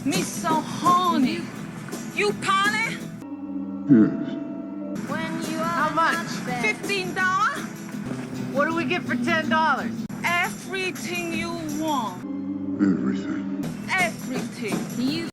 Me so horny. You Polly? Yes. How much? $15? What do we get for $10? Everything you want. Everything. Everything. You.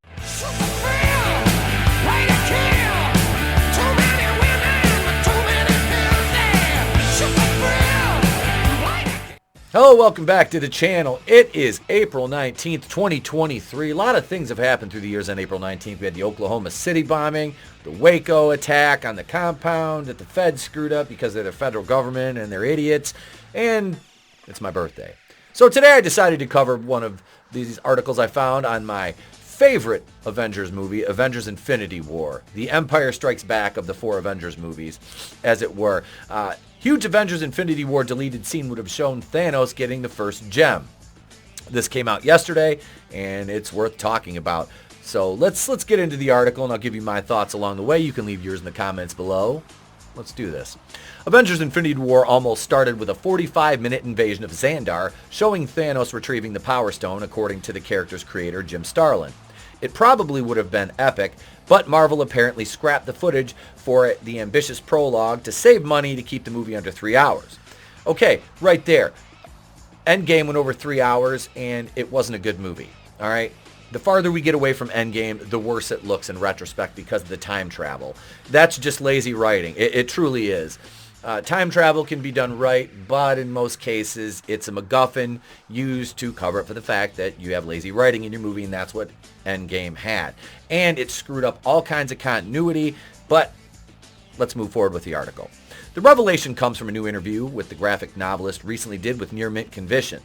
Hello, welcome back to the channel. It is April 19th, 2023. A lot of things have happened through the years on April 19th. We had the Oklahoma City bombing, the Waco attack on the compound that the feds screwed up because they're the federal government and they're idiots, and it's my birthday. So today I decided to cover one of these articles I found on my favorite Avengers movie, Avengers Infinity War, the Empire Strikes Back of the four Avengers movies, as it were. Huge Avengers Infinity War deleted scene would have shown Thanos getting the first gem. This came out yesterday, and it's worth talking about. So let's get into the article, and I'll give you my thoughts along the way. You can leave yours in the comments below. Let's do this. Avengers Infinity War almost started with a 45-minute invasion of Xandar, showing Thanos retrieving the Power Stone, according to the character's creator, Jim Starlin. It probably would have been epic, but Marvel apparently scrapped the footage for the ambitious prologue to save money to keep the movie under 3 hours. Okay, right there. Endgame went over 3 hours, and it wasn't a good movie, all right? The farther we get away from Endgame, the worse it looks in retrospect because of the time travel. That's just lazy writing. It truly is. Time travel can be done right, but in most cases, it's a MacGuffin used to cover up for the fact that you have lazy writing in your movie, and that's what Endgame had. And it screwed up all kinds of continuity, but let's move forward with the article. The revelation comes from a new interview with the graphic novelist recently did with Near Mint Condition.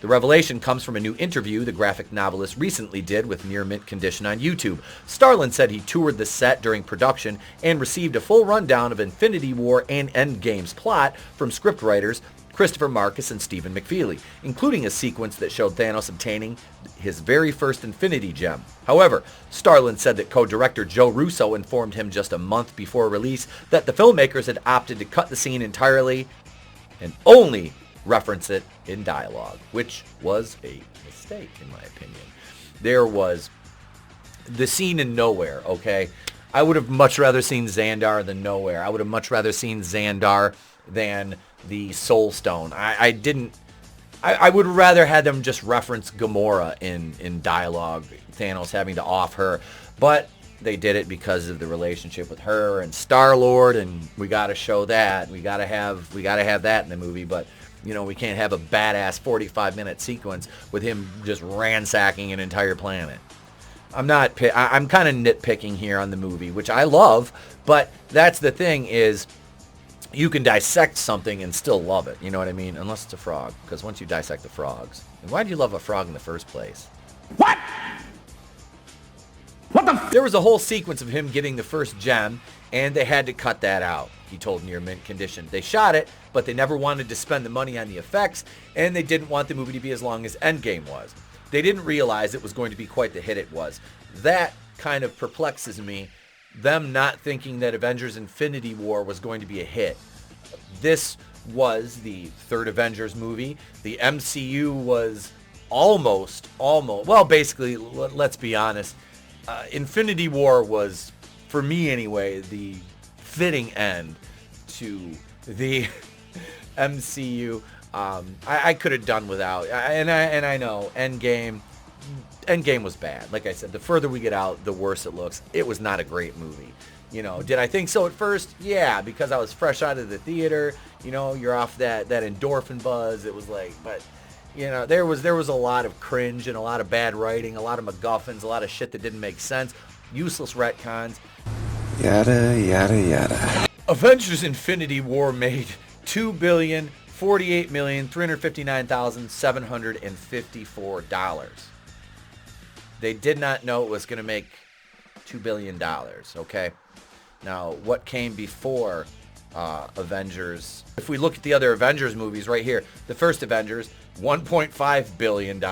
The revelation comes from a new interview the graphic novelist recently did with Near Mint Condition on YouTube. Starlin said he toured the set during production and received a full rundown of Infinity War and Endgame's plot from scriptwriters Christopher Marcus and Stephen McFeely, including a sequence that showed Thanos obtaining his very first Infinity Gem. However, Starlin said that co-director Joe Russo informed him just a month before release that the filmmakers had opted to cut the scene entirely and only reference it in dialogue, which was a mistake in my opinion. There was the scene in Nowhere, okay? I would have much rather seen Xandar than Nowhere. I would have much rather seen Xandar than the Soul Stone. I would rather had them just reference Gamora in dialogue, Thanos having to off her, but they did it because of the relationship with her and Star-Lord, and we got to show that. We got to have that in the movie, but you know, we can't have a badass 45-minute sequence with him just ransacking an entire planet. I'm kind of nitpicking here on the movie, which I love, but that's the thing is you can dissect something and still love it. You know what I mean? Unless it's a frog, because once you dissect the frogs, why do you love a frog in the first place? What? What the There was a whole sequence of him getting the first gem, and they had to cut that out, he told Near Mint Condition. They shot it, but they never wanted to spend the money on the effects, and they didn't want the movie to be as long as Endgame was. They didn't realize it was going to be quite the hit it was. That kind of perplexes me, them not thinking that Avengers Infinity War was going to be a hit. This was the third Avengers movie. The MCU was almost, well, basically, let's be honest, Infinity War was, for me anyway, the fitting end to the MCU. I could have done without, and I know Endgame was bad. Like I said, the further we get out, the worse it looks. It was not a great movie. You know, did I think so at first? Yeah, because I was fresh out of the theater. You know, you're off that endorphin buzz. It was like, but you know, there was a lot of cringe and a lot of bad writing, a lot of MacGuffins, a lot of shit that didn't make sense, useless retcons. Yada, yada, yada. Avengers Infinity War made $2,048,359,754. They did not know it was going to make $2 billion, okay? Now, what came before Avengers? If we look at the other Avengers movies right here, the first Avengers, $1.5 billion.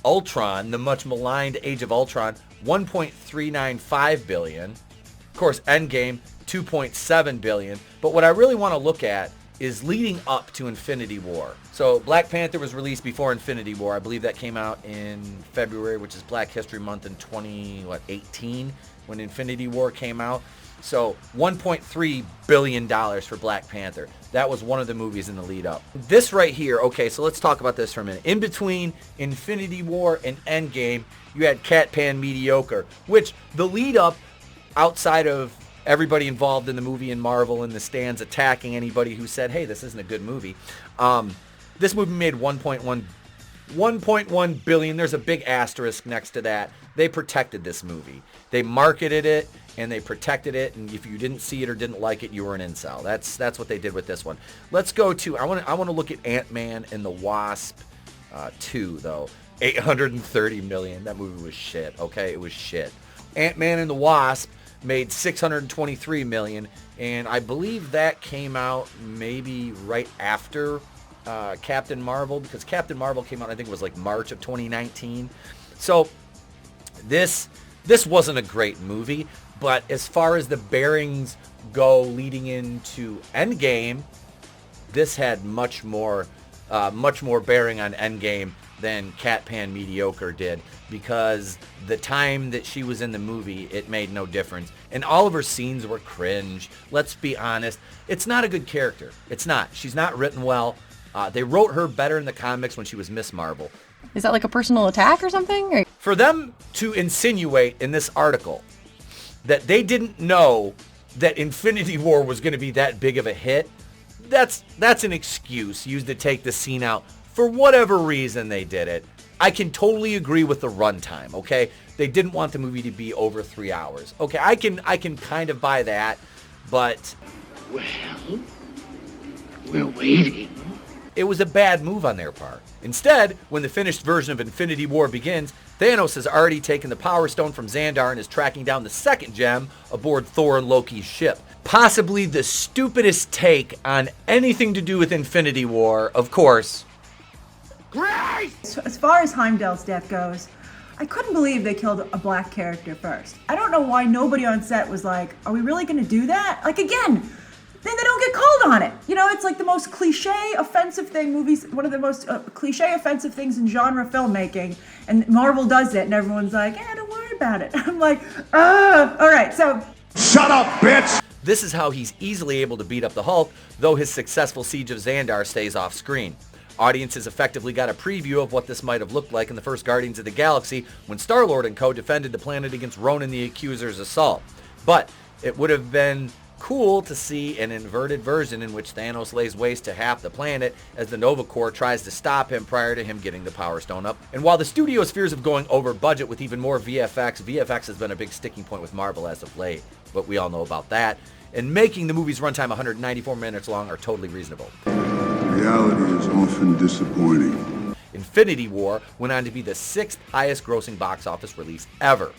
Ultron, the much maligned Age of Ultron, $1.395 billion. Of course, Endgame, $2.7 billion. But what I really want to look at is leading up to Infinity War. So Black Panther was released before Infinity War. I believe that came out in February, which is Black History Month in 2018 when Infinity War came out. So $1.3 billion for Black Panther. That was one of the movies in the lead up. This right here, okay, so let's talk about this for a minute. In between Infinity War and Endgame, you had Cat Pan Mediocre, which the lead up outside of everybody involved in the movie in Marvel in the stands attacking anybody who said, hey, this isn't a good movie. This movie made 1.1 billion. There's a big asterisk next to that. They protected this movie. They marketed it and they protected it. And if you didn't see it or didn't like it, you were an incel. That's what they did with this one. Let's go to, I want to look at Ant-Man and the Wasp 2 though. 830 million. That movie was shit. Okay, it was shit. Ant-Man and the Wasp made 623 million, and I believe that came out maybe right after Captain Marvel, because Captain Marvel came out, I think it was like March of 2019. So this wasn't a great movie, but as far as the bearings go leading into Endgame, this had much more bearing on Endgame than Cat Pan Mediocre did, because the time that she was in the movie, it made no difference. And all of her scenes were cringe. Let's be honest. It's not a good character. It's not. She's not written well. They wrote her better in the comics when she was Miss Marvel. Is that like a personal attack or something? Or? For them to insinuate in this article that they didn't know that Infinity War was going to be that big of a hit, that's an excuse used to take the scene out. For whatever reason they did it. I can totally agree with the runtime, okay? They didn't want the movie to be over 3 hours. Okay, I can kind of buy that, but Well, we're waiting. it was a bad move on their part. Instead, when the finished version of Infinity War begins, Thanos has already taken the Power Stone from Xandar and is tracking down the second gem aboard Thor and Loki's ship. Possibly the stupidest take on anything to do with Infinity War, of course. Great! As far as Heimdall's death goes, I couldn't believe they killed a black character first. I don't know why nobody on set was like, are we really going to do that? Like, again, then they don't get called on it. You know, it's like the most cliche offensive thing, one of the most cliche offensive things in genre filmmaking, and Marvel does it, and everyone's like, don't worry about it. I'm like, all right, so... Shut up, bitch! This is how he's easily able to beat up the Hulk, though his successful siege of Xandar stays off screen. Audiences effectively got a preview of what this might have looked like in the first Guardians of the Galaxy when Star-Lord and co. defended the planet against Ronan the Accuser's assault. But it would have been cool to see an inverted version in which Thanos lays waste to half the planet as the Nova Corps tries to stop him prior to him getting the Power Stone up. And while the studio's fears of going over budget with even more VFX has been a big sticking point with Marvel as of late, but we all know about that. And making the movie's runtime 194 minutes long are totally reasonable. Reality is often disappointing. Infinity War went on to be the 6th highest grossing box office release ever.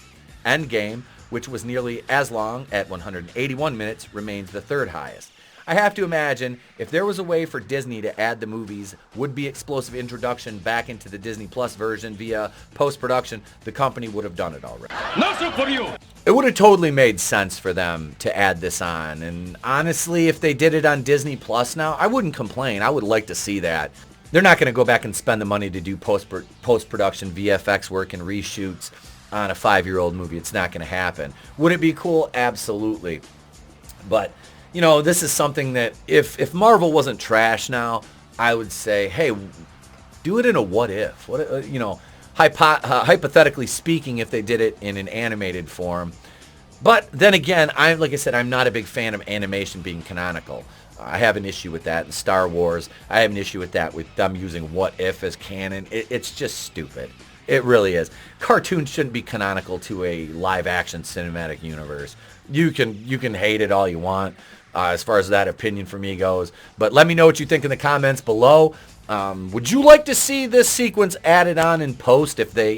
Endgame, which was nearly as long at 181 minutes, remains the 3rd highest. I have to imagine if there was a way for Disney to add the movie's would-be explosive introduction back into the Disney Plus version via post-production, the company would have done it already. Nothing for you! It would have totally made sense for them to add this on, and honestly, if they did it on Disney Plus now, I wouldn't complain. I would like to see that. They're not going to go back and spend the money to do post-production VFX work and reshoots on a 5-year-old movie. It's not going to happen. Would it be cool? Absolutely. But, you know, this is something that if Marvel wasn't trash now, I would say, hey, do it in a what if. What, you know, hypothetically speaking, if they did it in an animated form. But then again, like I said, I'm not a big fan of animation being canonical. I have an issue with that in Star Wars. I have an issue with that with them using what if as canon. It's just stupid. It really is. Cartoons shouldn't be canonical to a live action cinematic universe. You can hate it all you want as far as that opinion for me goes. But let me know what you think in the comments below. Would you like to see this sequence added on in post if they,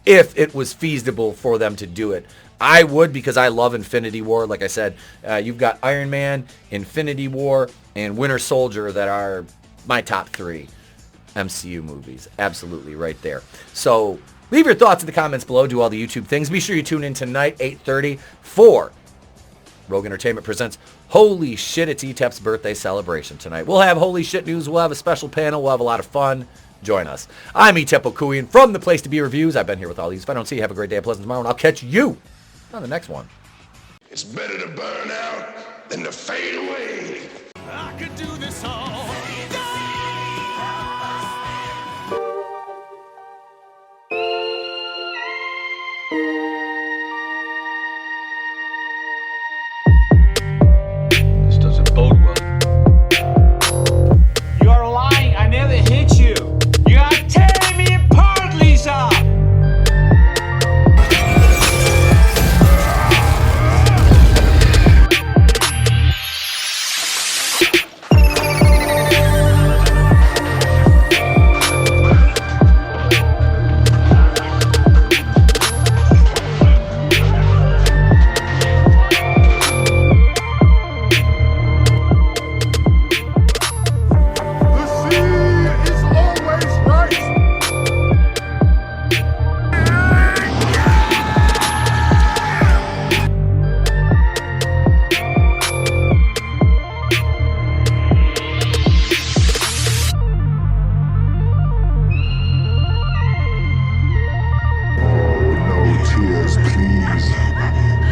if it was feasible for them to do it? I would, because I love Infinity War. Like I said, you've got Iron Man, Infinity War, and Winter Soldier that are my top 3 MCU movies. Absolutely right there. So leave your thoughts in the comments below. Do all the YouTube things. Be sure you tune in tonight, 8:30, for Rogue Entertainment presents Holy Shit, it's Etep's birthday celebration tonight. We'll have holy shit news, we'll have a special panel, we'll have a lot of fun. Join us. I'm Etep Okuian from the Place to Be Reviews. I've been here with all these. If I don't see you, have a great day, a pleasant tomorrow, and I'll catch you on the next one. It's better to burn out than to fade away. I could do this all. This doesn't bode well. You're lying. I never hit you. You are tearing me apart, Lisa.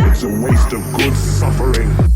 It's a waste of good suffering.